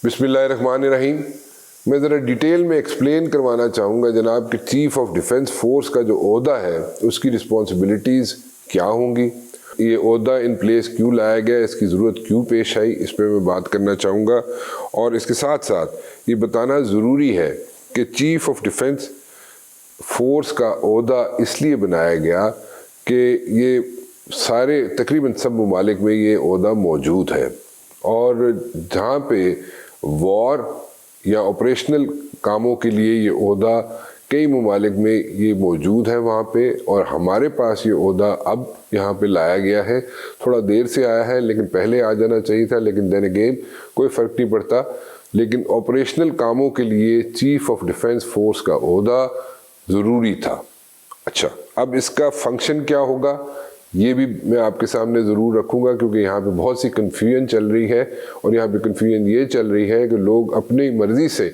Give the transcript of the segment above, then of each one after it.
بسم اللہ الرحمن الرحیم. میں ذرا ڈیٹیل میں ایکسپلین کروانا چاہوں گا جناب کہ چیف آف ڈیفنس فورس کا جو عہدہ ہے اس کی رسپانسبلٹیز کیا ہوں گی, یہ عہدہ ان پلیس کیوں لایا گیا, اس کی ضرورت کیوں پیش آئی, اس پہ میں بات کرنا چاہوں گا. اور اس کے ساتھ ساتھ یہ بتانا ضروری ہے کہ چیف آف ڈیفنس فورس کا عہدہ اس لیے بنایا گیا کہ یہ سارے تقریباً سب ممالک میں یہ عہدہ موجود ہے, اور جہاں پہ وار یا آپریشنل کاموں کے لیے یہ عہدہ کئی ممالک میں یہ موجود ہے وہاں پہ, اور ہمارے پاس یہ عہدہ اب یہاں پہ لایا گیا ہے. تھوڑا دیر سے آیا ہے لیکن پہلے آ جانا چاہیے تھا, لیکن دین اگین کوئی فرق نہیں پڑتا. لیکن آپریشنل کاموں کے لیے چیف آف ڈیفنس فورس کا عہدہ ضروری تھا. اچھا, اب اس کا فنکشن کیا ہوگا یہ بھی میں آپ کے سامنے ضرور رکھوں گا, کیونکہ یہاں پہ بہت سی کنفیوژن چل رہی ہے, اور یہاں پہ کنفیوژن یہ چل رہی ہے کہ لوگ اپنی مرضی سے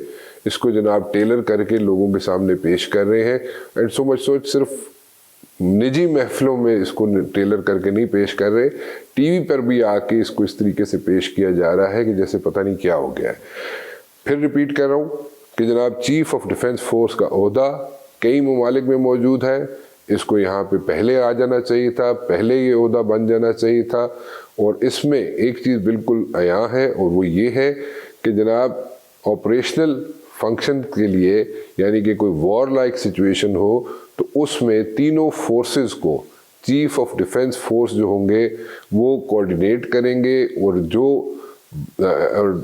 اس کو جناب ٹیلر کر کے لوگوں کے سامنے پیش کر رہے ہیں. اینڈ سو مچ سوچ صرف نجی محفلوں میں اس کو ٹیلر کر کے نہیں پیش کر رہے, ٹی وی پر بھی آ کے اس کو اس طریقے سے پیش کیا جا رہا ہے کہ جیسے پتہ نہیں کیا ہو گیا ہے. پھر ریپیٹ کر رہا ہوں کہ جناب چیف آف ڈیفنس فورس کا عہدہ کئی ممالک میں موجود ہے, اس کو یہاں پہ پہلے آ جانا چاہیے تھا, پہلے یہ عہدہ بن جانا چاہیے تھا. اور اس میں ایک چیز بالکل عیاں ہے, اور وہ یہ ہے کہ جناب آپریشنل فنکشن کے لیے, یعنی کہ کوئی وار لائک سچویشن ہو, تو اس میں تینوں فورسز کو چیف آف ڈیفنس فورس جو ہوں گے وہ کوآرڈینیٹ کریں گے, اور جو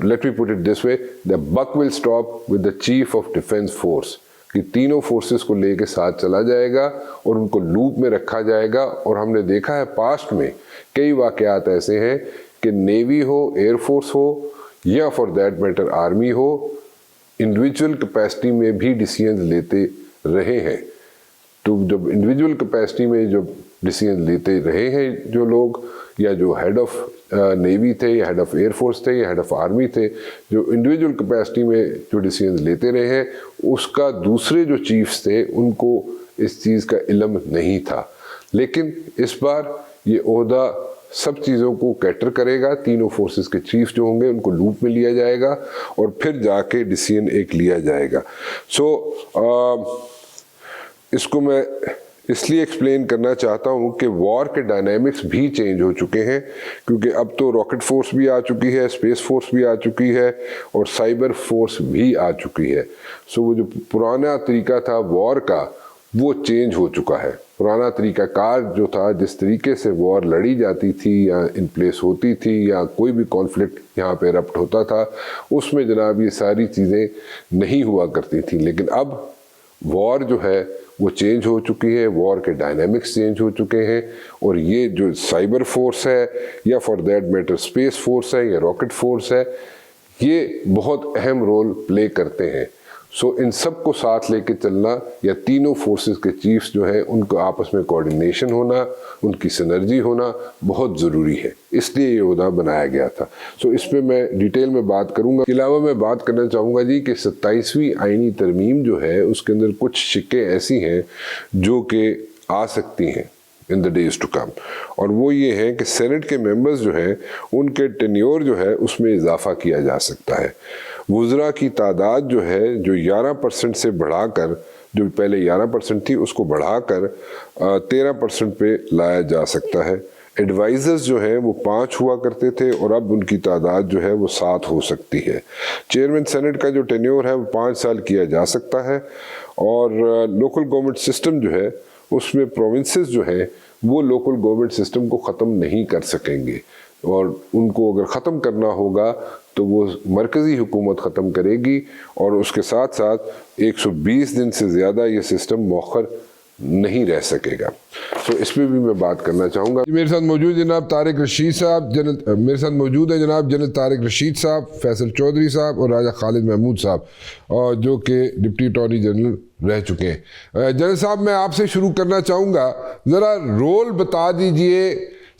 let me put it this way, the book will stop with the chief of defence force, کہ تینوں فورسز کو لے کے ساتھ چلا جائے گا اور ان کو لوپ میں رکھا جائے گا. اور ہم نے دیکھا ہے پاسٹ میں کئی واقعات ایسے ہیں کہ نیوی ہو, ایئر فورس ہو, یا for that matter army who, individual capacity میں بھی ڈیسیژنز لیتے رہے ہیں. تو جب انڈیویجول کیپیسٹی میں جب ڈیسیژن لیتے رہے ہیں جو لوگ, یا جو ہیڈ آف نیوی تھے, یا ہیڈ آف ایئر فورس تھے, یا ہیڈ آف آرمی تھے, جو انڈیویجول کیپیسٹی میں جو ڈیسیژنز لیتے رہے ہیں, اس کا دوسرے جو چیفز تھے ان کو اس چیز کا علم نہیں تھا. لیکن اس بار یہ عہدہ سب چیزوں کو کیٹر کرے گا, تینوں فورسز کے چیف جو ہوں گے ان کو لوپ میں لیا جائے گا, اور پھر جا کے ڈیسیژن ایک لیا جائے گا. اس کو میں اس لیے ایکسپلین کرنا چاہتا ہوں کہ وار کے ڈائنامکس بھی چینج ہو چکے ہیں, کیونکہ اب تو راکٹ فورس بھی آ چکی ہے, اسپیس فورس بھی آ چکی ہے, اور سائبر فورس بھی آ چکی ہے. وہ جو پرانا طریقہ تھا وار کا وہ چینج ہو چکا ہے. پرانا طریقہ کار جو تھا, جس طریقے سے وار لڑی جاتی تھی یا ان پلیس ہوتی تھی, یا کوئی بھی کانفلکٹ یہاں پہ رپٹ ہوتا تھا, اس میں جناب یہ ساری چیزیں نہیں ہوا کرتی تھیں. لیکن اب وار جو ہے وہ چینج ہو چکی ہے, وار کے ڈائنامکس چینج ہو چکے ہیں, اور یہ جو سائبر فورس ہے, یا for that matter space force ہے, یا راکٹ فورس ہے, یہ بہت اہم رول پلے کرتے ہیں. ان سب کو ساتھ لے کے چلنا, یا تینوں فورسز کے چیفز جو ہیں ان کو آپس میں کوآرڈینیشن ہونا, ان کی سنرجی ہونا بہت ضروری ہے, اس لیے یہ عہدہ بنایا گیا تھا. اس پہ میں ڈیٹیل میں بات کروں گا. اس کے علاوہ میں بات کرنا چاہوں گا جی کہ 27ویں آئینی ترمیم جو ہے اس کے اندر کچھ شکیں ایسی ہیں جو کہ آ سکتی ہیں in the days to come, اور وہ یہ ہے کہ سینٹ کے ممبرز جو ہیں ان کے ٹینیور جو ہے اس میں اضافہ کیا جا سکتا ہے. وزراء کی تعداد جو ہے جو 11% سے بڑھا کر, جو پہلے 11% تھی اس کو بڑھا کر 13% پہ لایا جا سکتا ہے. ایڈوائزرز جو ہیں وہ 5 ہوا کرتے تھے, اور اب ان کی تعداد جو ہے وہ 7 ہو سکتی ہے. چیئرمین سینٹ کا جو ٹینیور ہے وہ 5 سال کیا جا سکتا ہے. اور لوکل گورنمنٹ سسٹم جو ہے اس میں پروونسز جو ہیں وہ لوکل گورنمنٹ سسٹم کو ختم نہیں کر سکیں گے, اور ان کو اگر ختم کرنا ہوگا تو وہ مرکزی حکومت ختم کرے گی, اور اس کے ساتھ ساتھ 120 دن سے زیادہ یہ سسٹم مؤخر نہیں رہ سکے گا. اس پہ بھی میں بات کرنا چاہوں گا. میرے ساتھ موجود جناب طارق رشید صاحب, میرے ساتھ موجود ہے جناب جنرل طارق رشید صاحب, فیصل چودھری صاحب, اور راجہ خالد محمود صاحب, جو کہ ڈپٹی اٹارنی جنرل رہ چکے ہیں. جنرل صاحب میں آپ سے شروع کرنا چاہوں گا, ذرا رول بتا دیجئے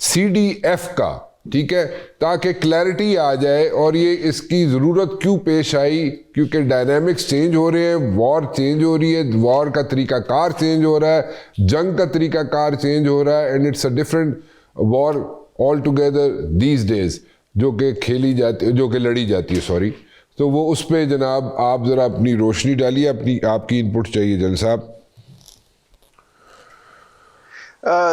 CDF کا, ٹھیک ہے, تاکہ کلیئرٹی آ جائے, اور یہ اس کی ضرورت کیوں پیش آئی, کیونکہ ڈائنامکس چینج ہو رہے ہیں, وار چینج ہو رہی ہے, وار کا طریقہ کار چینج ہو رہا ہے, جنگ کا طریقہ کار چینج ہو رہا ہے, and it's a different war all together these days, جو کہ کھیلی جاتی, جو کہ لڑی جاتی ہے, سوری. تو وہ اس پہ جناب آپ ذرا اپنی روشنی ڈالیے, آپ کی انپٹ چاہیے جنرل صاحب.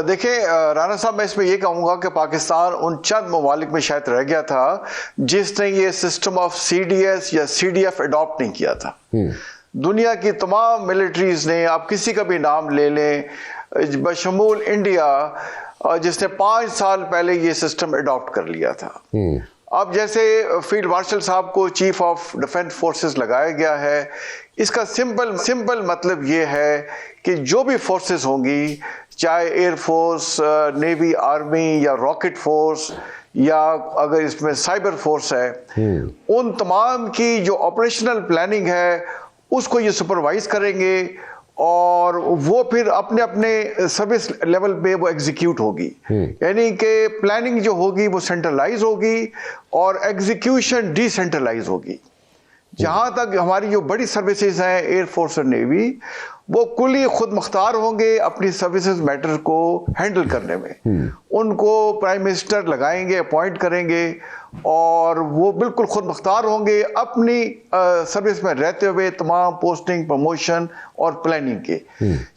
دیکھیں رانا صاحب, میں اس میں یہ کہوں گا کہ پاکستان ان چند ممالک میں شاید رہ گیا تھا جس نے یہ system of C D S یا سی ڈی ایف اڈاپٹ نہیں کیا تھا. دنیا کی تمام ملٹریز نے, آپ کسی کا بھی نام لے لیں بشمول انڈیا, جس نے 5 سال پہلے یہ سسٹم اڈاپٹ کر لیا تھا. اب جیسے فیلڈ مارشل صاحب کو چیف آف ڈیفنس فورسز لگایا گیا ہے, اس کا سمپل مطلب یہ ہے کہ جو بھی فورسز ہوں گی, چاہے ایئر فورس, نیوی, آرمی یا راکٹ فورس, یا اگر اس میں سائبر فورس ہے, ان تمام کی جو آپریشنل پلاننگ ہے اس کو یہ سپروائز کریں گے, اور وہ پھر اپنے سروس لیول پہ وہ ایگزیکیوٹ ہوگی. یعنی کہ پلاننگ جو ہوگی وہ سینٹرلائز ہوگی اور ایگزیکیوشن ڈی سینٹرلائز ہوگی. جہاں تک ہماری جو بڑی سروسز ہیں ایئر فورس اور نیوی, وہ کلی خود مختار ہوں گے اپنی سروسز میٹر کو ہینڈل کرنے میں. ان کو پرائم منسٹر لگائیں گے, اپوائنٹ کریں گے, اور وہ بالکل خود مختار ہوں گے اپنی سروس میں رہتے ہوئے تمام پوسٹنگ, پروموشن اور پلاننگ کے.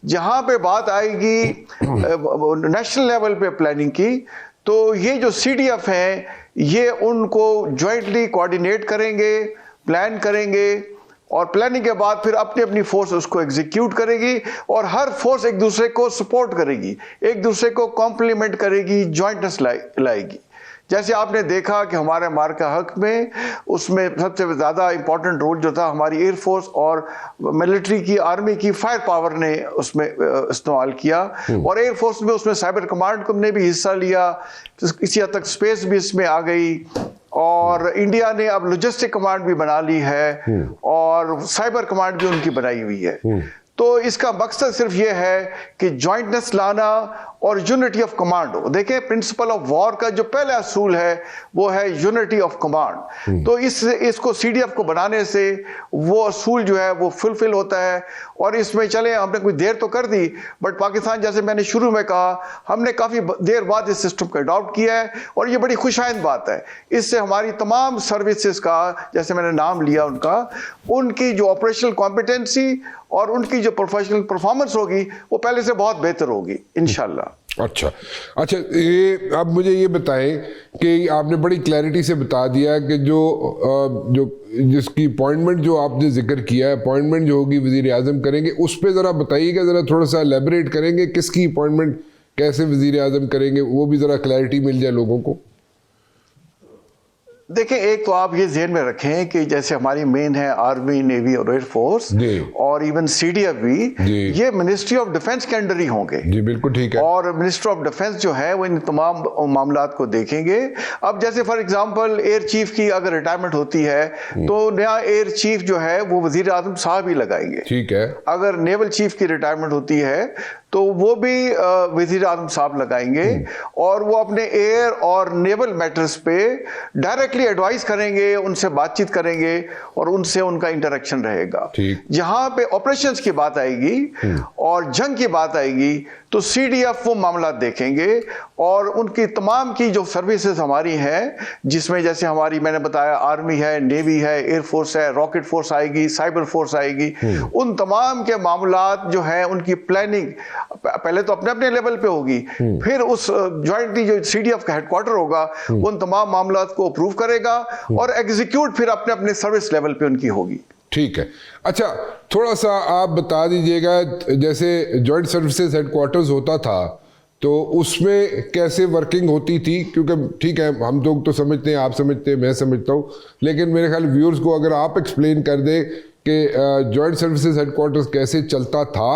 جہاں پہ بات آئے گی نیشنل لیول پہ پلاننگ کی, تو یہ جو سی ڈی ایف ہیں یہ ان کو جوائنٹلی کوآرڈینیٹ کریں گے, پلان کریں گے, اور پلاننگ کے بعد پھر اپنی فورس اس کو ایگزیکیوٹ کرے گی, اور ہر فورس ایک دوسرے کو سپورٹ کرے گی, ایک دوسرے کو کمپلیمنٹ کرے گی, جوائنٹنس لائے گی. جیسے آپ نے دیکھا کہ ہمارے مارکا حق میں اس میں سب سے زیادہ امپورٹنٹ رول جو تھا ہماری ایئر فورس اور ملٹری کی, آرمی کی فائر پاور نے اس میں استعمال کیا, اور ایئر فورس میں اس میں سائبر کمانڈ نے بھی حصہ لیا, کسی حد تک اسپیس بھی اس میں آ گئی, اور انڈیا نے اب لاجسٹک کمانڈ بھی بنا لی ہے, اور سائبر کمانڈ بھی ان کی بنائی ہوئی ہے. تو اس کا مقصد صرف یہ ہے کہ جوائنٹنس لانا اور یونٹی آف کمانڈ ہو. دیکھیں پرنسپل آف وار کا جو پہلا اصول ہے وہ ہے یونٹی آف کمانڈ. تو اس کو سی ڈی ایف کو بنانے سے وہ اصول جو ہے وہ فلفل ہوتا ہے. اور اس میں چلیں ہم نے کوئی دیر تو کر دی, بٹ پاکستان جیسے میں نے شروع میں کہا ہم نے کافی دیر بعد اس سسٹم کو اڈاپٹ کیا ہے, اور یہ بڑی خوش آئند بات ہے. اس سے ہماری تمام سروسز کا, جیسے میں نے نام لیا ان کی جو آپریشنل کمپیٹنسی اور ان کی جو پروفیشنل پرفارمنس ہوگی وہ پہلے سے بہت بہتر ہوگی انشاءاللہ. اچھا, یہ اب مجھے یہ بتائیں کہ آپ نے بڑی کلیئرٹی سے بتا دیا کہ جس کی اپوائنٹمنٹ جو آپ نے ذکر کیا ہے, اپوائنٹمنٹ جو ہوگی وزیر اعظم کریں گے, اس پہ ذرا بتائیے گا, ذرا تھوڑا سا الیبریٹ کریں گے کس کی اپوائنٹمنٹ کیسے وزیر اعظم کریں گے, وہ بھی ذرا کلیئرٹی مل جائے لوگوں کو. دیکھیں ایک تو آپ یہ ذہن میں رکھیں کہ جیسے ہماری مین ہے آرمی, نیوی اور ایئر فورس, اور ایون سی ڈی ایف بھی, یہ منسٹری آف ڈیفنس کے انڈر ہی ہوں گے. جی بالکل ٹھیک ہے. اور منسٹر آف ڈیفنس جو ہے وہ ان تمام معاملات کو دیکھیں گے. اب جیسے فار ایگزامپل ایئر چیف کی اگر ریٹائرمنٹ ہوتی ہے تو نیا ایئر چیف جو ہے وہ وزیر اعظم صاحب ہی لگائیں گے. ٹھیک ہے. اگر نیول چیف کی ریٹائرمنٹ ہوتی ہے تو وہ بھی وزیر اعظم صاحب لگائیں گے, اور وہ اپنے ایئر اور نیول میٹرز پہ ڈائریکٹلی ایڈوائز کریں گے, ان سے بات چیت کریں گے, اور ان سے ان کا انٹریکشن رہے گا. جہاں پہ آپریشنز کی بات آئے گی اور جنگ کی بات آئے گی تو سی ڈی ایف وہ معاملات دیکھیں گے, اور ان کی تمام کی جو سروسز ہماری ہیں, جس میں جیسے ہماری میں نے بتایا آرمی ہے, نیوی ہے, ایئر فورس ہے, راکٹ فورس آئے گی, سائبر فورس آئے گی, ان تمام کے معاملات جو ہیں ان کی پلاننگ پہلے تو اپنے لیول پہ ہوگی, پھر اس جوائنٹلی جو سی ڈی ایف کا ہیڈ کوارٹر ہوگا ان تمام معاملات کو اپروو کرے گا, اور ایگزیکیوٹ پھر اپنے سروس لیول پہ ان کی ہوگی. ٹھیک ہے. اچھا تھوڑا سا آپ بتا دیجئے گا, جیسے جوائنٹ سروسز ہیڈ کوارٹرز ہوتا تھا تو اس میں کیسے ورکنگ ہوتی تھی, کیونکہ ٹھیک ہے ہم لوگ تو سمجھتے ہیں, آپ سمجھتے ہیں, میں سمجھتا ہوں, لیکن میرے خیال ویورز کو اگر آپ ایکسپلین کر دیں کہ جوائنٹ سروسز ہیڈ کوارٹرز کیسے چلتا تھا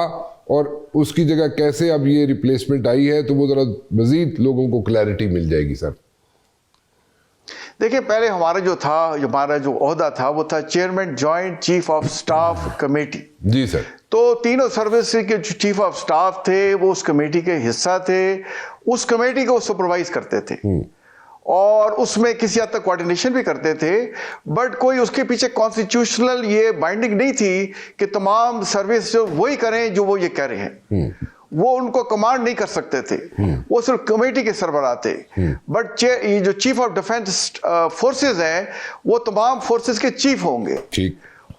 اور اس کی جگہ کیسے اب یہ ریپلیسمنٹ آئی ہے, تو وہ ذرا مزید لوگوں کو کلیئرٹی مل جائے گی. سر دیکھیں پہلے ہمارا جو عہدہ تھا وہ تھا chairman joint chief of staff committee. جی سر. تو تینوں سروس کے جو چیف آف سٹاف تھے وہ اس کمیٹی کے حصہ تھے, اس کمیٹی کو سپروائز کرتے تھے, اور اس میں کسی حد تک کوارڈینیشن بھی کرتے تھے, بٹ کوئی اس کے پیچھے کانسٹیٹیوشنل یہ بائنڈنگ نہیں تھی کہ تمام سروس جو وہی کریں جو وہ یہ کہہ رہے ہیں. وہ ان کو کمانڈ نہیں کر سکتے تھے, وہ صرف کمیٹی کے سربراہ تھے. بٹ یہ جو چیف آف ڈیفنس فورسز ہیں وہ تمام فورسز کے چیف ہوں گے,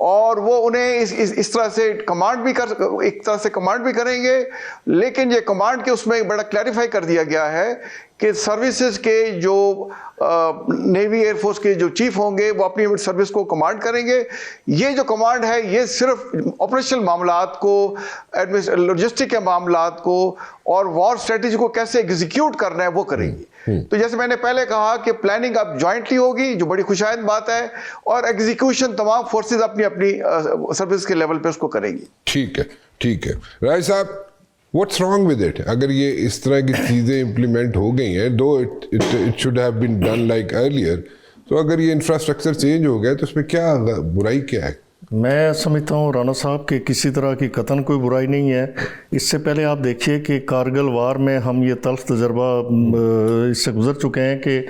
اور وہ انہیں اس طرح سے کمانڈ بھی ایک طرح سے کمانڈ بھی کریں گے. لیکن یہ کمانڈ کے اس میں بڑا کلیریفائی کر دیا گیا ہے کہ سروسز کے جو نیوی ایئر فورس کے جو چیف ہوں گے وہ اپنی سروس کو کمانڈ کریں گے. یہ جو کمانڈ ہے یہ صرف آپریشنل معاملات کو, لاجسٹک کے معاملات کو اور وار اسٹریٹجی کو کیسے ایگزیکیوٹ کرنا ہے وہ کریں گی. تو جیسے میں نے پہلے کہا کہ پلاننگ اب جوائنٹلی ہوگی, جو بڑی خوشائند بات ہے, اور ایگزیکیوشن تمام فورسز اپنی اپنی سروس کے لیول پہ اس کو کریں گی. ٹھیک ہے, ٹھیک ہے. رائے صاحب, واٹس رانگ ود اٹ؟ اگر یہ اس طرح کی چیزیں امپلیمنٹ ہو گئی ہیں, do it should have been done like earlier, تو اگر یہ انفراسٹرکچر چینج ہو گیا تو اس میں کیا برائی کیا ہے؟ میں سمجھتا ہوں رانا صاحب کہ کسی طرح کی قطعاً کوئی برائی نہیں ہے. اس سے پہلے آپ دیکھیے کہ کارگل وار میں ہم یہ تلخ تجربہ اس سے گزر چکے ہیں کہ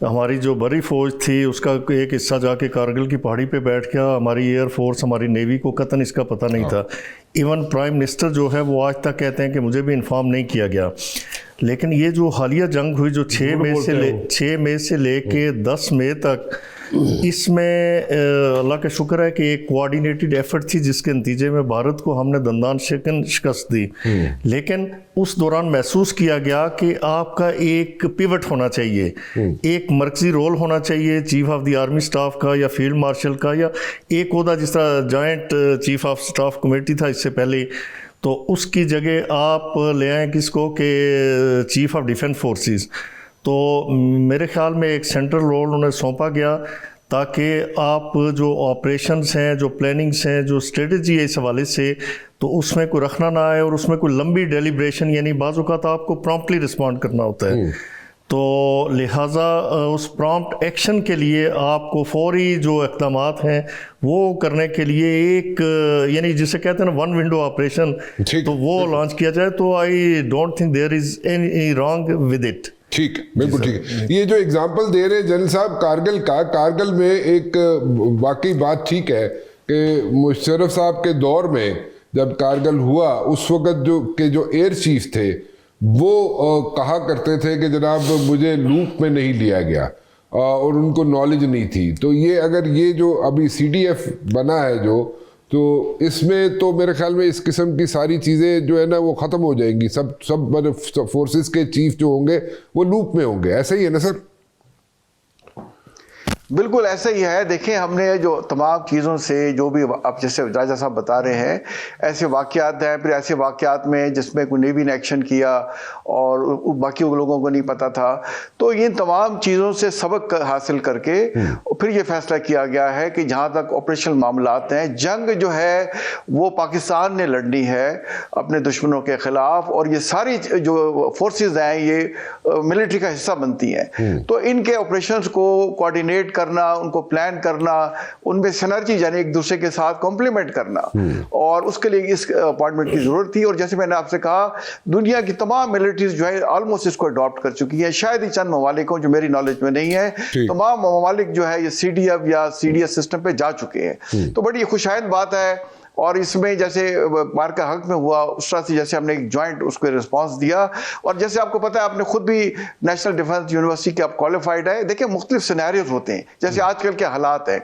ہماری جو بری فوج تھی اس کا ایک حصہ جا کے کارگل کی پہاڑی پہ بیٹھ گیا. ہماری ایئر فورس, ہماری نیوی کو قطعاً اس کا پتہ نہیں تھا. ایون پرائم منسٹر جو ہے وہ آج تک کہتے ہیں کہ مجھے بھی انفارم نہیں کیا گیا. لیکن یہ جو حالیہ جنگ ہوئی جو 6 مئی سے لے کے 10 مئی تک, اس میں اللہ کا شکر ہے کہ ایک کوآرڈینیٹڈ ایفرٹ تھی جس کے نتیجے میں بھارت کو ہم نے دندان شکست دی. لیکن اس دوران محسوس کیا گیا کہ آپ کا ایک پیوٹ ہونا چاہیے, ایک مرکزی رول ہونا چاہیے chief of the army staff کا یا فیلڈ مارشل کا, یا ایک عہدہ جس طرح joint chief of staff committee تھا اس سے پہلے, تو اس کی جگہ آپ لے آئیں کس کو کہ چیف آف ڈیفنس فورسز. تو میرے خیال میں ایک سینٹرل رول انہیں سونپا گیا تاکہ آپ جو آپریشنز ہیں, جو پلاننگز ہیں, جو اسٹریٹجی ہے اس حوالے سے, تو اس میں کوئی رکھنا نہ آئے اور اس میں کوئی لمبی ڈیلیبریشن, یعنی بعض اوقات آپ کو پرومپٹلی رسپونڈ کرنا ہوتا ہے. تو لہٰذا اس پرومپٹ ایکشن کے لیے آپ کو فوری جو اقدامات ہیں وہ کرنے کے لیے ایک, یعنی جسے کہتے ہیں نا ون ونڈو آپریشن, تو وہ لانچ کیا جائے. تو I don't think there is any wrong with it. ٹھیک, بالکل ٹھیک ہے. یہ جو اگزامپل دے رہے ہیں جنرل صاحب کارگل کا, کارگل میں ایک واقعی بات ٹھیک ہے کہ مشرف صاحب کے دور میں جب کارگل ہوا اس وقت جو ایئر چیف تھے وہ کہا کرتے تھے کہ جناب مجھے لوپ میں نہیں لیا گیا اور ان کو نالج نہیں تھی. تو یہ اگر یہ جو ابھی CDF بنا ہے تو اس میں تو میرے خیال میں اس قسم کی ساری چیزیں جو ہے نا وہ ختم ہو جائیں گی. سب فورسز کے چیف جو ہوں گے وہ لوپ میں ہوں گے. ایسا ہی ہے نا سر؟ بالکل ایسا ہی ہے. دیکھیں ہم نے جو تمام چیزوں سے جو بھی آپ جیسے راجہ صاحب بتا رہے ہیں ایسے واقعات ہیں, پھر ایسے واقعات میں جس میں کوئی نیوی نے ایکشن کیا اور باقی لوگوں کو نہیں پتا تھا, تو ان تمام چیزوں سے سبق حاصل کر کے پھر یہ فیصلہ کیا گیا ہے کہ جہاں تک آپریشنل معاملات ہیں, جنگ جو ہے وہ پاکستان نے لڑنی ہے اپنے دشمنوں کے خلاف, اور یہ ساری جو فورسز ہیں یہ ملٹری کا حصہ بنتی ہیں. تو ان کے آپریشنز کو کوآرڈینیٹ کرنا, ان کو پلان کرنا, ان میں سینرجی یعنی ایک دوسرے کے ساتھ کمپلیمنٹ کرنا, اور اس کے لیے اس اپوائنٹمنٹ کی ضرورت تھی. اور جیسے میں نے آپ سے کہا دنیا کی تمام ملٹریز جو ہے آلموسٹ اس کو اڈاپٹ کر چکی ہیں. شاید ہی چند ممالک ہوں جو میری نالج میں نہیں ہے, تمام ممالک جو ہے یہ CDF یا CDS سسٹم پہ جا چکے ہیں. تو بڑی خوشائند بات ہے. اور اس میں جیسے مارکا حق میں ہوا اس طرح سے جیسے ہم نے ایک جوائنٹ اس کو رسپانس دیا, اور جیسے آپ کو پتہ ہے آپ نے خود بھی نیشنل ڈیفنس یونیورسٹی کے آپ کوالیفائڈ ہے. دیکھیں مختلف سینیریوز ہوتے ہیں جیسے آج کل کے حالات ہیں,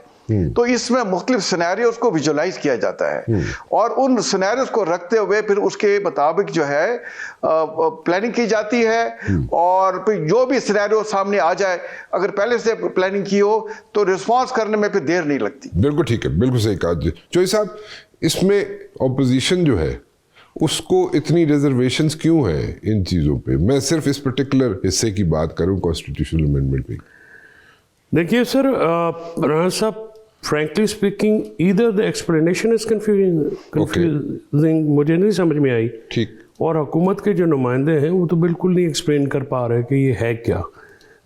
تو اس میں مختلف سینیریوز کو ویژولائز کیا جاتا ہے, اور ان سینیریوز کو رکھتے ہوئے پھر اس کے مطابق جو ہے پلاننگ کی جاتی ہے. اور پھر جو بھی سینیریو سامنے آ جائے اگر پہلے سے پلاننگ کی ہو تو رسپانس کرنے میں پھر دیر نہیں لگتی. بالکل ٹھیک ہے, بالکل صحیح کہا. چوہی صاحب اس میں اپوزیشن جو ہے اس کو اتنی ریزرویشنز کیوں ہیں ان چیزوں پہ؟ میں صرف اس پرٹیکولر حصے کی بات کروں کانسٹیٹیوشنل امینڈمنٹ پہ. دیکھیے سر رانا صاحب, frankly speaking either the explanation is confusing, مجھے نہیں سمجھ میں آئی. ٹھیک. اور حکومت کے جو نمائندے ہیں وہ تو بالکل نہیں ایکسپلین کر پا رہے کہ یہ ہے کیا.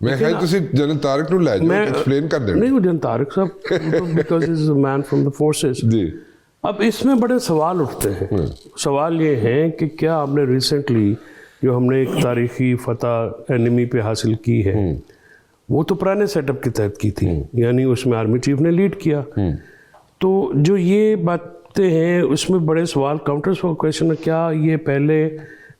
میں خیال تو صرف جنرل طارق نو لائے جو ایکسپلین کر دیں. نہیں, جنرل طارق صاحب because is a man from the forces. جی. اب اس میں بڑے سوال اٹھتے ہیں. سوال یہ ہیں کہ کیا آپ نے ریسنٹلی جو ہم نے ایک تاریخی فتح اینیمی پہ حاصل کی ہے وہ تو پرانے سیٹ اپ کے تحت کی تھی, یعنی اس میں آرمی چیف نے لیڈ کیا. تو جو یہ باتیں ہیں اس میں بڑے سوال, کاؤنٹر کویشچن, کیا یہ پہلے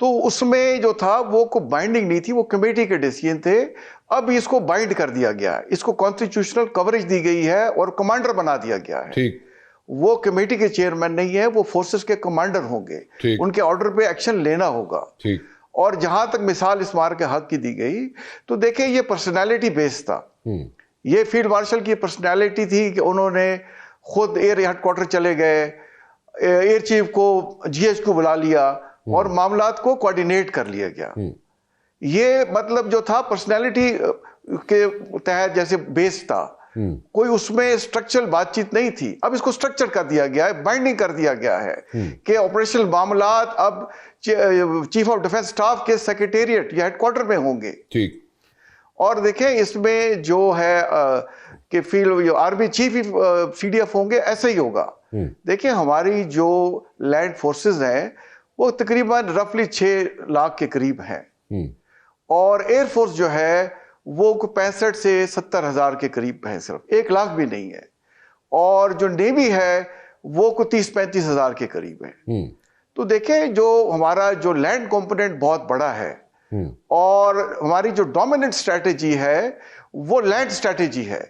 تو اس میں جو تھا وہ کوئی بائنڈنگ نہیں تھی, وہ کمیٹی کے ڈیسیجن تھے. اب اس کو بائنڈ کر دیا گیا ہے, اس کو کانسٹیٹیوشنل کوریج دی گئی ہے اور کمانڈر بنا دیا گیا ہے. ٹھیک, وہ کمیٹی کے چیئرمین نہیں ہے, وہ فورسز کے کمانڈر ہوں گے, ان کے آرڈر پہ ایکشن لینا ہوگا. ٹھیک. اور جہاں تک مثال اسمار کے حق کی دی گئی تو دیکھیں یہ پرسنالٹی بیس تھا. یہ فیلڈ مارشل کی پرسنالٹی تھی کہ انہوں نے خود ایئر ہیڈ کوارٹر چلے گئے, ایئر چیف کو جی ایچ کو بلا لیا اور معاملات کو کوارڈینیٹ کر لیا گیا. یہ مطلب جو تھا پرسنالٹی کے تحت جیسے بیس تھا, کوئی اس میں اسٹرکچرل بات چیت نہیں تھی. اب اس کو اسٹرکچر کر دیا گیا ہے, بائنڈنگ کر دیا گیا ہے کہ آپریشنل معاملات اب چیف آف ڈیفنس اسٹاف کے سیکریٹریٹ یا ہیڈ کوارٹر میں ہوں گے. ٹھیک. اور دیکھیں اس میں جو ہے کہ فیلڈ جو army chief C D F ہوں گے, ایسا ہی ہوگا. دیکھیں ہماری جو لینڈ فورسز ہیں وہ تقریباً رفلی 6 لاکھ کے قریب ہیں, اور ایئر فورس جو ہے وہ 65 سے 70 ہزار کے قریب ہے, صرف 1 لاکھ بھی نہیں ہے. اور جو نیوی ہے وہ 30-35 ہزار کے قریب ہے. تو دیکھیں جو ہمارا جو لینڈ کمپوننٹ بہت بڑا ہے, اور ہماری جو ڈومیننٹ اسٹریٹجی ہے وہ لینڈ اسٹریٹجی ہے,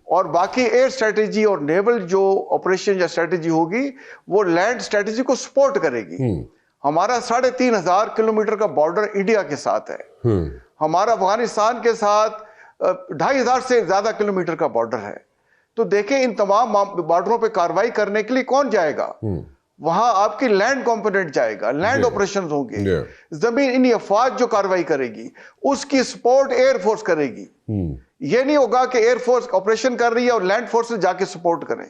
اور باقی ایئر اسٹریٹجی اور نیول جو آپریشن یا اسٹریٹجی ہوگی وہ لینڈ اسٹریٹجی کو سپورٹ کرے گی. ہمارا 3,500 کلومیٹر کا بارڈر انڈیا کے ساتھ ہے, ہمارا افغانستان کے ساتھ 2,500 سے زیادہ کلومیٹر کا بارڈر ہے. تو دیکھیں ان تمام بارڈروں پہ کاروائی کرنے کے لیے کون جائے گا؟ وہاں آپ کی لینڈ کمپوننٹ جائے گا, لینڈ آپریشنز ہوں گے, زمین انہی افواج جو کاروائی کرے گی اس کی سپورٹ ایئر فورس کرے گی. یہ نہیں ہوگا کہ ایئر فورس آپریشن کر رہی ہے اور لینڈ فورسز جا کے سپورٹ کریں.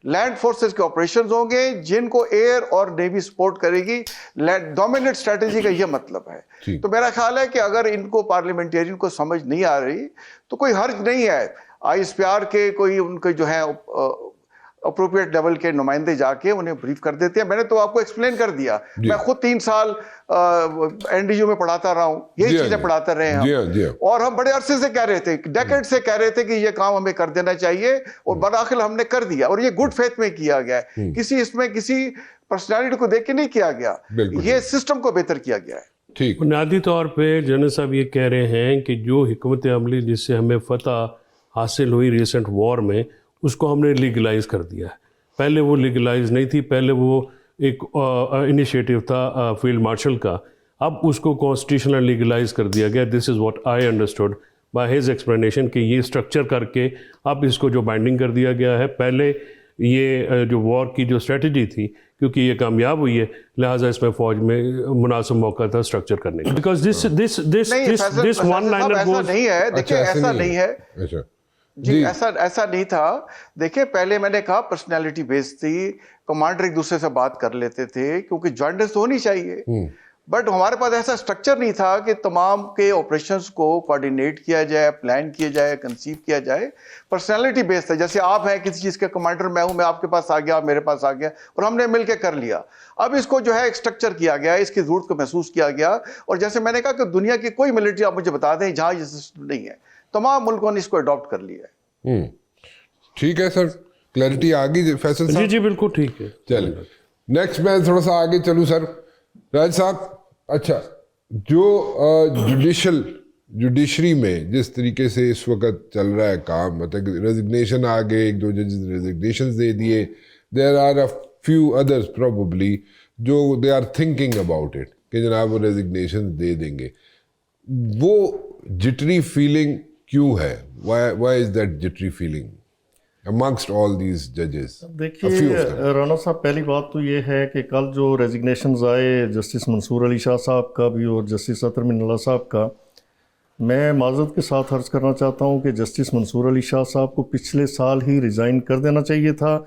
لینڈ فورسز کے آپریشنز ہوں گے جن کو ایئر اور نیوی سپورٹ کرے گی. ڈومیننٹ اسٹریٹجی کا یہ مطلب ہے. تو میرا خیال ہے کہ اگر ان کو پارلیمنٹیرین کو سمجھ نہیں آ رہی تو کوئی حرج نہیں ہے, آئی ایس پی آر کے کوئی ان کے جو ہے اپروپریٹ لیول کے نمائندے جا کے انہیں بریف کر دیتے ہیں. میں نے تو آپ کو ایکسپلین کر دیا, میں خود 3 سال این ڈی یو میں پڑھاتا رہا ہوں, یہی چیزیں پڑھاتے رہے ہیں, اور ہم بڑے عرصے سے کہہ رہے تھے, ڈیکیڈ سے کہہ رہے تھے کہ یہ کام ہمیں کر دینا چاہیے, اور بآخر ہم نے کر دیا. اور یہ گڈ فیتھ میں کیا گیا ہے, اس میں کسی پرسنالٹی کو دیکھ کے نہیں کیا گیا, یہ سسٹم کو بہتر کیا گیا ہے. بنیادی طور پہ جنرل صاحب یہ کہہ رہے ہیں کہ جو حکمت عملی جس سے ہمیں فتح حاصل ہوئی ریسنٹ وار میں, اس کو ہم نے لیگلائز کر دیا ہے. پہلے وہ لیگلائز نہیں تھی, پہلے وہ ایک انیشیٹو تھا فیلڈ مارشل کا, اب اس کو کانسٹیٹیوشنل لیگلائز کر دیا گیا. This is what I understood by his explanation کہ یہ اسٹرکچر کر کے اب اس کو جو بائنڈنگ کر دیا گیا ہے. پہلے یہ جو وار کی جو اسٹریٹجی تھی کیونکہ یہ کامیاب ہوئی ہے, لہٰذا اس میں فوج میں مناسب موقع تھا اسٹرکچر کرنے کا. Because this one liner goes نہیں ہے. دیکھیں ایسا نہیں ہے جی, ایسا نہیں تھا. دیکھیں پہلے میں نے کہا پرسنالٹی بیس تھی, کمانڈر ایک دوسرے سے بات کر لیتے تھے کیونکہ جوائنٹنس تو ہونی چاہیے, بٹ ہمارے پاس ایسا اسٹرکچر نہیں تھا کہ تمام کے آپریشنز کو کوارڈینیٹ کیا جائے, پلان کیا جائے, کنسیو کیا جائے. پرسنالٹی بیس تھا, جیسے آپ ہیں کسی چیز کے کمانڈر, میں ہوں, میں آپ کے پاس آ گیا, آپ میرے پاس آ گیا, اور ہم نے مل کے کر لیا. اب اس کو جو ہے اسٹرکچر کیا گیا, اس کی ضرورت کو محسوس کیا گیا, اور جیسے میں نے کہا کہ دنیا کی کوئی ملٹری آپ مجھے بتا دیں جہاں یہ سسٹم نہیں ہے, تمام ملکوں نے اس کو اڈاپٹ کر لیا ہے. ٹھیک ہے سر, کلیئرٹی آ گئی فیصل صاحب؟ جی بالکل ٹھیک ہے. چلیں نیکسٹ میں تھوڑا سا آگے چلوں سر. راج صاحب, اچھا جو جوڈیشری میں جس طریقے سے اس وقت چل رہا ہے کام, مطلب ریزگنیشن آ گئے, 1-2 ججز ریزگنیشن دے دیے, there are a few others probably جو they are thinking about it کہ جناب وہ ریزگنیشن دے دیں گے. وہ جٹری فیلنگ کیوں ہے؟ why is that jittery feeling amongst all these judges? دیکھیے رانا صاحب, پہلی بات تو یہ ہے کہ کل جو ریزگنیشنز آئے جسٹس منصور علی شاہ صاحب کا بھی اور جسٹس اطہر من اللہ صاحب کا, میں معذرت کے ساتھ عرض کرنا چاہتا ہوں کہ جسٹس منصور علی شاہ صاحب کو پچھلے سال ہی ریزائن کر دینا چاہیے تھا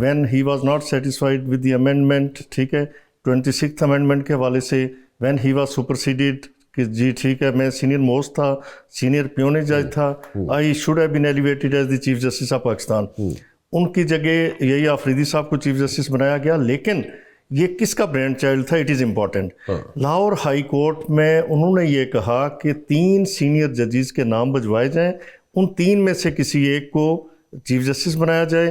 when he was not satisfied with the amendment. ٹھیک ہے, 26th امینڈمنٹ کے حوالے سے when he was superseded کہ جی ٹھیک ہے, میں سینئر موسٹ تھا, سینئر پیونی جج تھا, I should have been elevated as the chief justice of Pakistan. ان کی جگہ یہی آفریدی صاحب کو چیف جسٹس بنایا گیا. لیکن یہ کس کا برینڈ چائلڈ تھا؟ It is important. Lahore high court میں انہوں نے یہ کہا کہ 3 سینئر ججز کے نام بھجوائے جائیں, ان 3 میں سے کسی ایک کو چیف جسٹس بنایا جائے.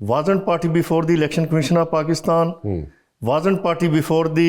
wasn't party before the election commission of Pakistan, wasn't party before the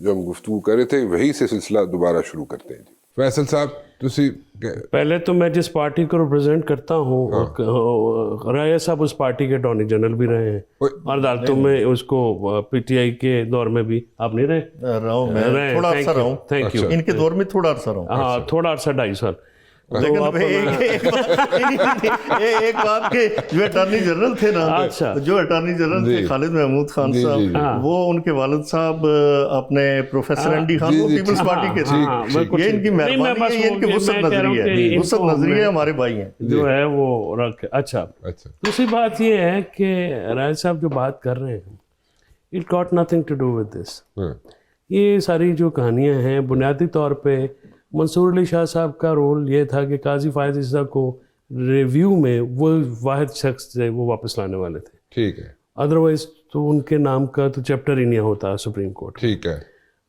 جو ہم گفتگو کر رہے تھے وہی سے سلسلہ دوبارہ شروع کرتے ہیں. جی فیصل صاحب تسی پہلے تو میں جس پارٹی کو ریپرزینٹ کرتا ہوں رایا صاحب اس پارٹی کے اٹارنی جنرل بھی رہے ہیں اور عدالتوں میں اس کو پی ٹی آئی کے دور میں بھی آپ نہیں رہے؟ رہا ہوں میں, تھوڑا عرصہ رہا ہوں. Thank you. ان کے دور میں تھوڑا عرصہ رہا ہوں. ہاں تھوڑا عرصہ 2.5 سال. لیکن ایک بات کہ جو اٹارنی جنرل تھے نا, جو اٹارنی جنرل تھے خالد محمود خان صاحب, وہ ان کے والد صاحب اپنے پروفیسر این ڈی خان وہ پیپلز پارٹی کے تھے. یہ ان کی مہربانی ہے, یہ ان کی وسعت نظری ہے, وسعت نظری ہے, ہمارے بھائی ہیں جو ہے وہ رکھ. اچھا دوسری بات یہ ہے کہ رائے صاحب جو بات کر رہے ہیں it got nothing to do with this. یہ ساری جو کہانیاں ہیں بنیادی طور پہ منصور علی شاہ صاحب کا رول یہ تھا کہ قاضی فائز عیسیٰ کو ریویو میں وہ واحد شخص تھے وہ واپس لانے والے تھے. ٹھیک ہے. ادروائز تو ان کے نام کا تو چیپٹر ہی نہیں ہوتا سپریم کورٹ. ٹھیک ہے.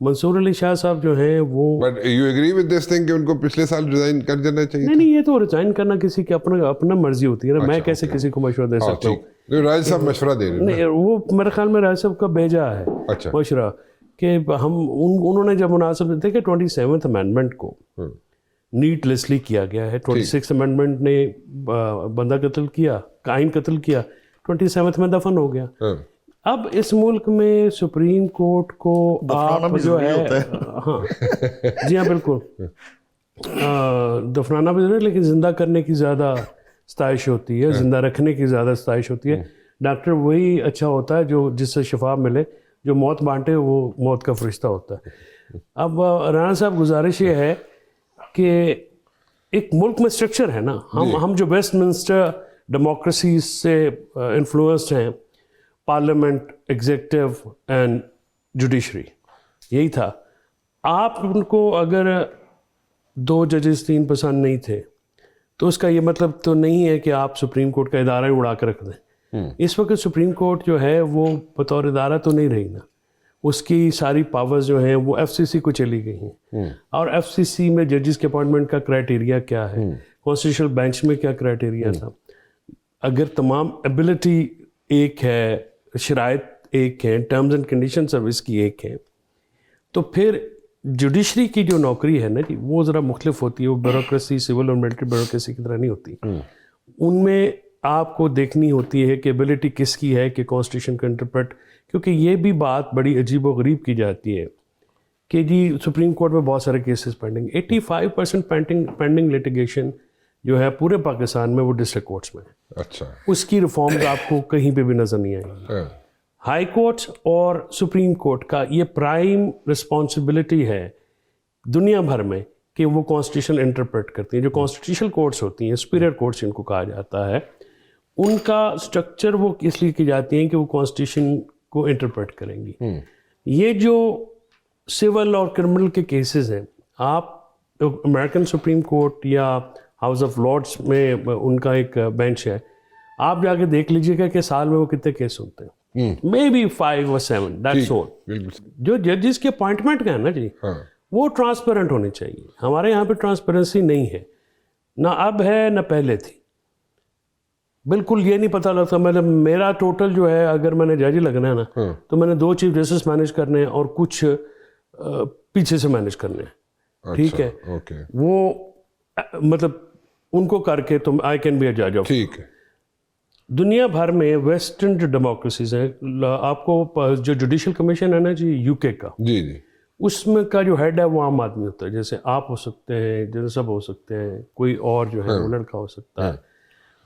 منصور علی شاہ صاحب جو ہیں وہ but you agree with this thing کہ ان کو پچھلے سال ریزائن کر جانا چاہیے؟ نہیں یہ تو ریزائن کرنا کسی کی اپنا مرضی ہوتی ہے نا. میں کیسے کسی کو مشورہ دے سکتا ہوں؟ راج صاحب مشورہ دے رہے ہیں. نہیں وہ میرے خیال میں راج صاحب کا بھیجا ہے مشورہ کہ ہم انہوں نے جب مناسب دیکھے 27th امینڈمنٹ کو نیٹ لیسلی کیا گیا ہے. 26th امینڈمنٹ نے بندہ قتل کیا, آئین قتل کیا, 27th میں دفن ہو گیا. اب اس ملک میں سپریم کورٹ کو آپ جو ہے ہاں جی ہاں بالکل دفنانا بھی ضروری ہے, لیکن زندہ کرنے کی زیادہ ستائش ہوتی ہے, زندہ رکھنے کی زیادہ ستائش ہوتی ہے. ڈاکٹر وہی اچھا ہوتا ہے جو جس سے شفا ملے, جو موت بانٹے وہ موت کا فرشتہ ہوتا ہے. اب رانا صاحب گزارش یہ ہے کہ ایک ملک میں اسٹرکچر ہے نا, ہم جو ویسٹ منسٹر ڈیموکریسی سے انفلوئنسڈ ہیں, پارلیمنٹ, ایگزیکٹو اینڈ جوڈیشری, یہی تھا. آپ ان کو اگر 2 ججز 3 پسند نہیں تھے تو اس کا یہ مطلب تو نہیں ہے کہ آپ سپریم کورٹ کا ادارہ ہی اڑا کے رکھ دیں. اس وقت سپریم کورٹ جو ہے وہ بطور ادارہ تو نہیں رہی نا, اس کی ساری پاورز جو ہیں وہ ایف سی سی کو چلی گئی ہیں. اور ایف سی سی میں ججز کے اپوائنٹمنٹ کا کرائٹیریا کیا ہے, کانسٹیٹیوشنل بینچ میں کیا کرائٹیریا تھا. اگر تمام ایبلٹی ایک ہے, شرائط ایک ہیں, ٹرمز اینڈ کنڈیشن سروس کی ایک ہے, تو پھر جوڈیشری کی جو نوکری ہے نا جی وہ ذرا مختلف ہوتی ہے. وہ بیوروکریسی سول اور ملٹری بیوروکریسی کی طرح نہیں ہوتی. ان میں آپ کو دیکھنی ہوتی ہے کہ ایبلٹی کس کی ہے کہ کانسٹیٹیوشن کو انٹرپریٹ, کیونکہ یہ بھی بات بڑی عجیب و غریب کی جاتی ہے کہ جی سپریم کورٹ میں بہت سارے کیسز پینڈنگ, 85% پینڈنگ لیٹیگیشن جو ہے پورے پاکستان میں وہ ڈسٹرکٹ کورٹس میں ہے. اچھا. اس کی ریفارمز آپ کو کہیں پہ بھی نظر نہیں آئیں گی. ہائی کورٹس اور سپریم کورٹ کا یہ پرائم رسپانسبلٹی ہے دنیا بھر میں کہ وہ کانسٹیٹیوشن انٹرپریٹ کرتی ہیں. جو کانسٹیٹیوشنل کورٹس ہوتی ہیں, سپیریئر کورٹس ان کو کہا جاتا ہے, ان کا اسٹرکچر وہ اس لیے کی جاتی ہیں کہ وہ کانسٹیٹیوشن کو انٹرپریٹ کریں گی. یہ جو سول اور کرمنل کے کیسز ہیں, آپ امریکن سپریم کورٹ یا ہاؤس آف لارڈس میں ان کا ایک بینچ ہے, آپ جا کے دیکھ لیجیے گا کہ سال میں وہ کتنے کیس ہوتے ہیں, may be 5 or 7, that's all. جو ججز کے اپوائنٹمنٹ کا ہے نا جی وہ ٹرانسپیرنٹ ہونی چاہیے. ہمارے یہاں پہ ٹرانسپیرنسی نہیں ہے, نہ اب ہے نہ پہلے تھی. بالکل یہ نہیں پتہ لگتا, مطلب میرا ٹوٹل جو ہے اگر میں نے جج لگنا ہے نا تو میں نے 2 چیف جسٹس مینیج کرنے ہیں اور کچھ پیچھے سے مینیج کرنے ہیں. ٹھیک ہے, وہ مطلب ان کو کر کے تم آئی کین بی اے جج. ٹھیک ہے. دنیا بھر میں ویسٹرن جو ڈیموکریسیز ہیں, آپ کو جو جوڈیشل کمیشن ہے نا جی یو کے کا, جی جی, اس میں کا جو ہیڈ ہے وہ عام آدمی ہوتا ہے. جیسے آپ ہو سکتے ہیں, جیسے سب ہو سکتے ہیں, کوئی اور جو ہے وہ لڑکا ہو سکتا ہے,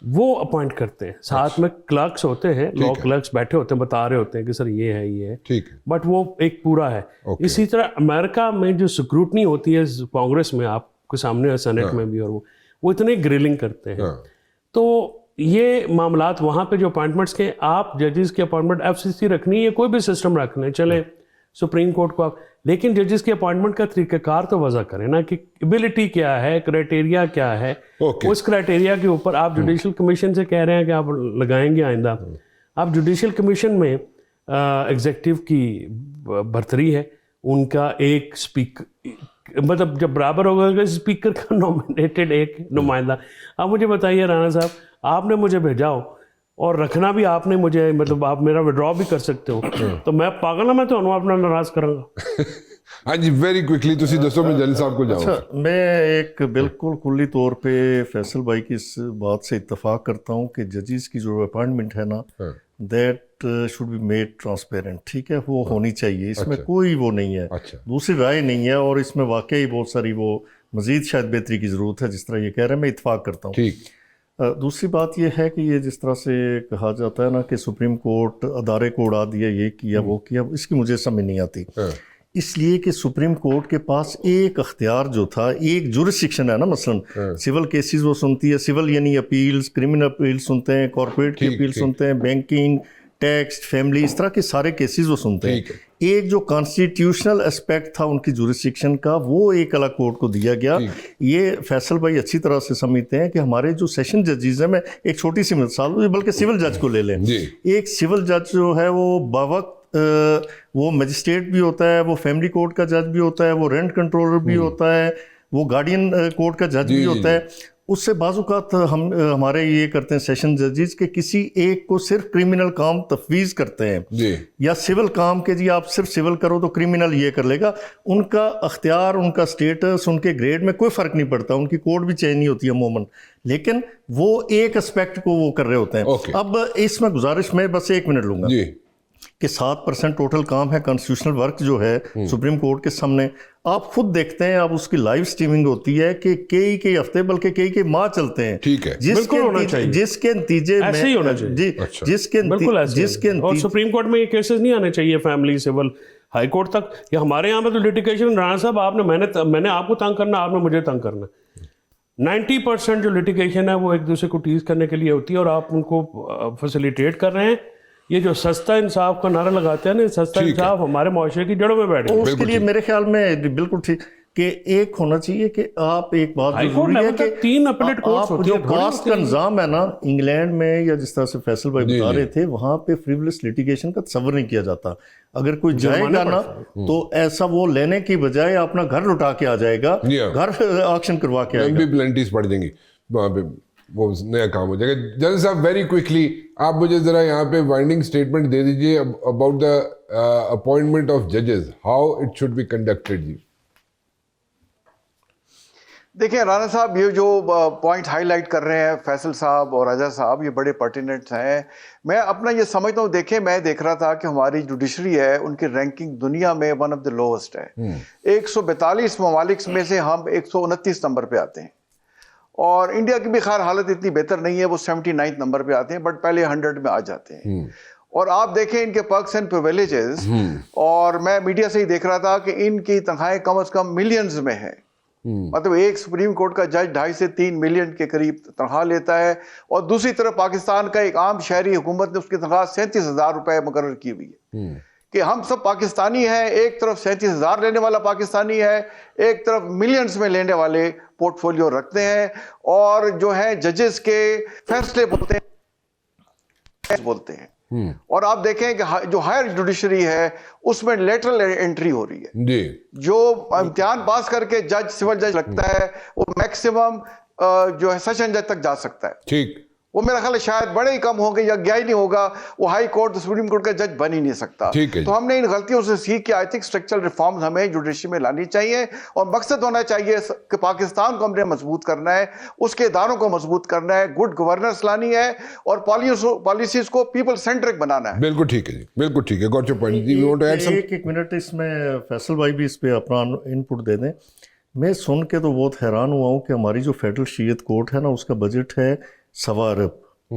وہ اپوائنٹ کرتے ہیں. ساتھ میں کلرکس ہوتے ہیں, لا کلرکس بیٹھے ہوتے ہیں, بتا رہے ہوتے ہیں کہ سر یہ ہے یہ ہے. ٹھیک ہے. بٹ وہ ایک پورا ہے. اسی طرح امریکہ میں جو سکروٹنی ہوتی ہے کانگریس میں, آپ کے سامنے سینٹ میں بھی, اور وہ اتنے گرلنگ کرتے ہیں. تو یہ معاملات وہاں پہ جو اپوائنٹمنٹس کے, آپ ججز کے اپوائنٹمنٹ ایف سی سی رکھنی ہے, کوئی بھی سسٹم رکھنا ہے, چلے سپریم کورٹ کو آپ, لیکن ججز کے اپوائنٹمنٹ کا طریقہ کار تو وضع کریں نا کہ ایبلٹی کیا ہے, کرائٹیریا کیا ہے. اس کرائٹیریا کے اوپر آپ جوڈیشل کمیشن سے کہہ رہے ہیں کہ آپ لگائیں گے آئندہ. آپ جوڈیشل کمیشن میں ایگزیکٹو کی برتری ہے, ان کا ایک اسپیکر, مطلب جب برابر ہوگا اسپیکر کا نومینیٹڈ ایک نمائندہ. اب مجھے بتائیے رانا صاحب, آپ نے مجھے بھیجا ہو اور رکھنا بھی آپ نے مجھے, مطلب آپ میرا وڈرا بھی کر سکتے ہو, تو میں پاگل ہوں, میں تو اپنا ناراض کروں گا. ہاں جی ویری کوئکلی تسی دسو میں جلیل صاحب کو جاؤں. اچھا میں ایک بالکل کلی طور پہ فیصل بھائی کی اس بات سے اتفاق کرتا ہوں کہ ججز کی جو اپائنٹمنٹ ہے نا that should be made transparent, ٹھیک ہے, وہ ہونی چاہیے, اس میں کوئی وہ نہیں ہے, دوسری رائے نہیں ہے, اور اس میں واقعی بہت ساری وہ مزید شاید بہتری کی ضرورت ہے جس طرح یہ کہہ رہے ہیں, میں اتفاق کرتا ہوں. دوسری بات یہ ہے کہ یہ جس طرح سے کہا جاتا ہے نا کہ سپریم کورٹ ادارے کو اڑا دیا, یہ کیا وہ کیا, اس کی مجھے سمجھ نہیں آتی, اس لیے کہ سپریم کورٹ کے پاس ایک اختیار جو تھا, ایک جورسڈکشن ہے نا, مثلا سول کیسز وہ سنتی ہے, سول یعنی اپیلز, کرمنل اپیل سنتے ہیں, کارپوریٹ کی اپیل سنتے ہیں, بینکنگ, ٹیکس, فیملی, اس طرح کے سارے کیسز وہ سنتے ہیں. ایک جو کانسٹیٹیوشنل اسپیکٹ تھا ان کی جورسڈکشن کا, وہ ایک الگ کورٹ کو دیا گیا. یہ فیصل بھائی اچھی طرح سے سمجھتے ہیں کہ ہمارے جو سیشن ججز ہیں, میں ایک چھوٹی سی مثال, بلکہ سول جج کو لے لیں, ایک سول جج جو ہے وہ باوقت وہ مجسٹریٹ بھی ہوتا ہے, وہ فیملی کورٹ کا جج بھی ہوتا ہے, وہ رینٹ کنٹرولر بھی ہوتا ہے, وہ گارڈین کورٹ کا جج بھی ہوتا ہے. اس سے بعض اوقات ہمارے یہ کرتے ہیں سیشن ججز کہ کسی ایک کو صرف کرمنل کام تفویض کرتے ہیں, یا سول کام کے جی آپ صرف سول کرو تو کرمنل یہ کر لے گا. ان کا اختیار, ان کا سٹیٹس, ان کے گریڈ میں کوئی فرق نہیں پڑتا, ان کی کوڈ بھی چینج نہیں ہوتی عموماً, لیکن وہ ایک اسپیکٹ کو وہ کر رہے ہوتے ہیں. اب اس میں گزارش میں بس 1 منٹ لوں گا کہ 7% ٹوٹل کام ہے کانسٹیٹیوشنل ورک جو ہے سپریم کورٹ کے سامنے. آپ خود دیکھتے ہیں, آپ اس کی لائیو سٹریمنگ ہوتی ہے کہ کئی ہفتے بلکہ کئی ماہ چلتے ہیں, جس کے نتیجے میں ایسے ہی ہونا چاہیے, جس کے اور سپریم کورٹ میں یہ کیسز نہیں آنے چاہیے فیملی سول ہائی کورٹ تک. یا ہمارے یہاں پہ تو لٹیگیشن, رانا صاحب آپ نے, میں نے آپ کو تنگ کرنا, آپ نے مجھے تنگ کرنا. 90% جو لٹیگیشن ہے وہ ایک دوسرے کو ٹیز کرنے کے لیے ہوتی ہے, اور آپ ان کو فیسیلیٹیٹ کر رہے ہیں. یہ جو سستا انصاف کا نعرہ لگاتے ہیں نا, سستا انصاف ہمارے معاشرے کی جڑوں میں بیٹھ گیا. اس کے لیے میرے خیال میں بالکل ٹھیک کہ ایک ہونا چاہیے کہ آپ ایک بات ضروری ہے کہ 3 اپیلیٹ کورٹس ہوتی ہیں. جو کاسٹ کا نظام ہے نا انگلینڈ میں, یا جس طرح سے فیصل بھائی بتا رہے تھے, وہاں پہ فریولس لٹیگیشن کا تصور نہیں کیا جاتا. اگر کوئی جائے گا نا تو ایسا وہ لینے کی بجائے اپنا گھر لٹا کے آ جائے گا, گھر آکشن کروا کے آئے گا, پلنٹیز پڑ جائیں گی وہاں پہ, وہ نیا کام ہو جائے گا. جنرل صاحب ویری کوئکلی آپ مجھے ذرا یہاں پہ وائنڈنگ اسٹیٹمنٹ دے دیجیے اباؤٹ دا اپوائنٹمنٹ آف ججز, how it should be conducted. جی دیکھیں رانا صاحب, یہ جو پوائنٹ ہائی لائٹ کر رہے ہیں فیصل صاحب اور راجہ صاحب, یہ بڑے پرٹیننٹ ہیں. میں اپنا یہ سمجھتا ہوں, دیکھیں میں دیکھ رہا تھا کہ ہماری جوڈیشری ہے, ان کی رینکنگ دنیا میں ون آف دا لوسٹ ہے. 142 ممالک میں سے ہم 129 نمبر پہ آتے ہیں, اور انڈیا کی بھی خیر حالت اتنی بہتر نہیں ہے, وہ 79 نمبر پہ آتے ہیں, بٹ پہلے 100 میں آ جاتے ہیں. اور آپ دیکھیں ان کے پرکس اینڈ پریویلیجز, اور میں میڈیا سے ہی دیکھ رہا تھا کہ ان کی تنخواہیں کم از کم ملینز میں ہیں. مطلب ایک سپریم کورٹ کا جج 2.5 سے 3 ملین کے قریب تنخواہ لیتا ہے, اور دوسری طرف پاکستان کا ایک عام شہری حکومت نے اس کی تنخواہ 37,000 روپے مقرر کی ہوئی ہے. کہ ہم سب پاکستانی ہیں, ایک طرف 37,000 لینے والا پاکستانی ہے, ایک طرف ملینز میں لینے والے پورٹ فولیو رکھتے ہیں, اور جو ہے ججز کے فیصلے بولتے ہیں. اور آپ دیکھیں کہ جو ہائر جوڈیشری ہے اس میں لیٹرل انٹری ہو رہی ہے. جو امتحان پاس کر کے جج سول جج لگتا ہے وہ میکسیمم جو ہے سیشن جج تک جا سکتا ہے. ٹھیک, وہ میرا خیال ہے شاید بڑے ہی کم ہوں گے یا گیا ہی نہیں ہوگا, وہ ہائی کورٹ سپریم کورٹ کا جج بن ہی نہیں سکتا. تو ہم نے ان غلطیوں سے سیکھ کے آئی تھنک اسٹرکچرل ریفارمز ہمیں جوڈیشری میں لانی چاہیے, اور مقصد ہونا چاہیے کہ پاکستان کو ہم نے مضبوط کرنا ہے, اس کے اداروں کو مضبوط کرنا ہے, گڈ گورننس لانی ہے, اور پالیسیز کو پیپل سینٹرک بنانا ہے. بالکل ٹھیک ہے جی, بالکل ٹھیک ہے. Got your point. ایک منٹ اس میں فیصل بھائی بھی اس پہ اپنا ان پٹ دے دیں. میں سن کے تو بہت حیران ہوا ہوں کہ ہماری جو فیڈرل شریعت کورٹ ہے نا, اس کا بجٹ ہے 1.25 ارب.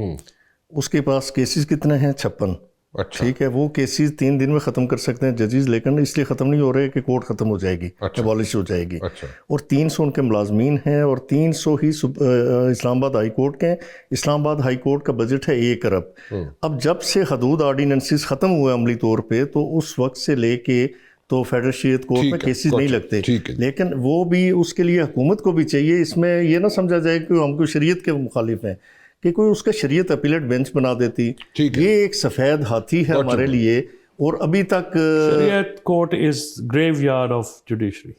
اس کے پاس کیسز کتنے ہیں؟ 56. ٹھیک ہے, وہ کیسز 3 دن میں ختم کر سکتے ہیں ججز, لیکن اس لیے ختم نہیں ہو رہے کہ کورٹ ختم ہو جائے گی, ابالش ہو جائے گی. اور 300 ان کے ملازمین ہیں, اور 300 ہی اسلام آباد ہائی کورٹ کے ہیں. اسلام آباد ہائی کورٹ کا بجٹ ہے 1 ارب. اب جب سے حدود آرڈیننسز ختم ہوئے عملی طور پہ, تو اس وقت سے لے کے تو فیڈرل شریعت کورٹ میں کیسز نہیں لگتے. لیکن وہ بھی اس کے لیے حکومت کو بھی چاہیے, اس میں یہ نہ سمجھا جائے کہ ہم کو شریعت کے مخالف ہیں, کہ کوئی اس کا شریعت اپیلیٹ بینچ بنا دیتی. یہ ایک سفید ہاتھی ہے ہمارے لیے, اور ابھی تک Shariat court is graveyard of judiciary.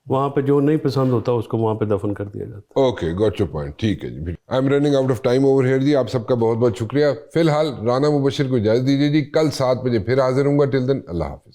وہاں پہ جو نہیں پسند ہوتا اس کو وہاں پہ دفن کر دیا جاتا. Okay got your point. ٹھیک ہے جی. I am running out of time over here جی. آپ سب کا بہت بہت شکریہ. فی الحال رانا مبشر کو اجازت دیجیے جی. کل 7 بجے پھر حاضر ہوں گا. ٹل دین اللہ حافظ.